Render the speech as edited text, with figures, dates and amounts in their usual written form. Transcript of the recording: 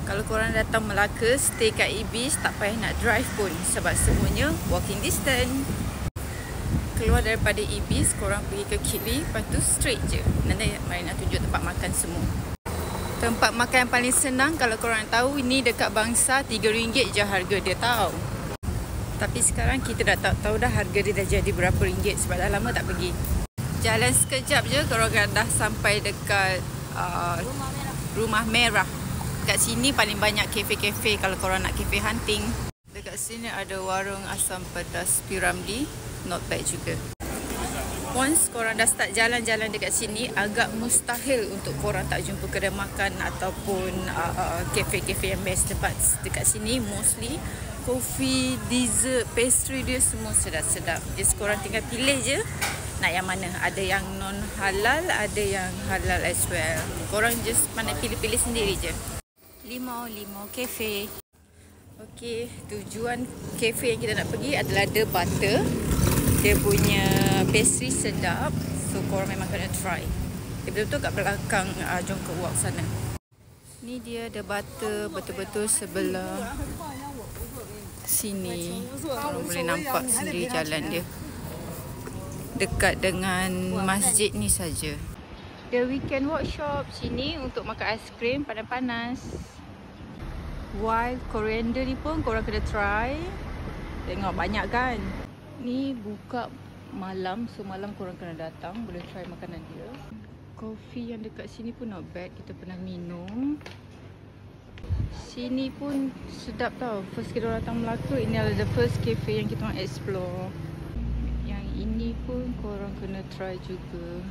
Kalau korang datang Melaka, stay kat Ibis, tak payah nak drive pun sebab semuanya walking distance. Keluar daripada Ibis, korang pergi ke Kili, lepas tu straight je. Nanti mari nak tunjuk tempat makan semua. Tempat makan yang paling senang kalau korang tahu, ini dekat Bangsa, RM3 je harga dia tahu. Tapi sekarang kita dah tahu dah harga dia dah jadi berapa ringgit sebab dah lama tak pergi. Jalan sekejap je korang dah sampai dekat Rumah Merah. Dekat sini paling banyak kafe-kafe kalau korang nak kafe hunting. Dekat sini ada warung asam pedas Piramli, not bad juga. Once korang dah start jalan-jalan dekat sini, agak mustahil untuk korang tak jumpa kedai makan ataupun kafe-kafe yang best. Tempat dekat sini mostly kopi, dessert, pastry dia semua sedap-sedap. Just korang tinggal pilih je nak yang mana. Ada yang non halal, ada yang halal as well. Korang just pandai pilih-pilih sendiri je. Limo Cafe. Okey, tujuan kafe yang kita nak pergi adalah The Butter. Dia punya pastry sedap. So korang memang kena try. Dia betul-betul kat belakang Jongkok Walk sana. Ni dia The Butter, betul-betul sebelah sini. Korang boleh nampak sendiri jalan dia. Dekat dengan masjid ni saja. The Weekend Workshop sini untuk makan aiskrim panas-panas. Wild coriander ni pun korang kena try. Tengok banyak kan. Ni buka malam, so malam korang kena datang, boleh try makanan dia. Kopi yang dekat sini pun not bad, kita pernah minum. Sini pun sedap tau. First kita datang Melaka, ini adalah the first cafe yang kita nak explore. Yang ini pun korang kena try juga.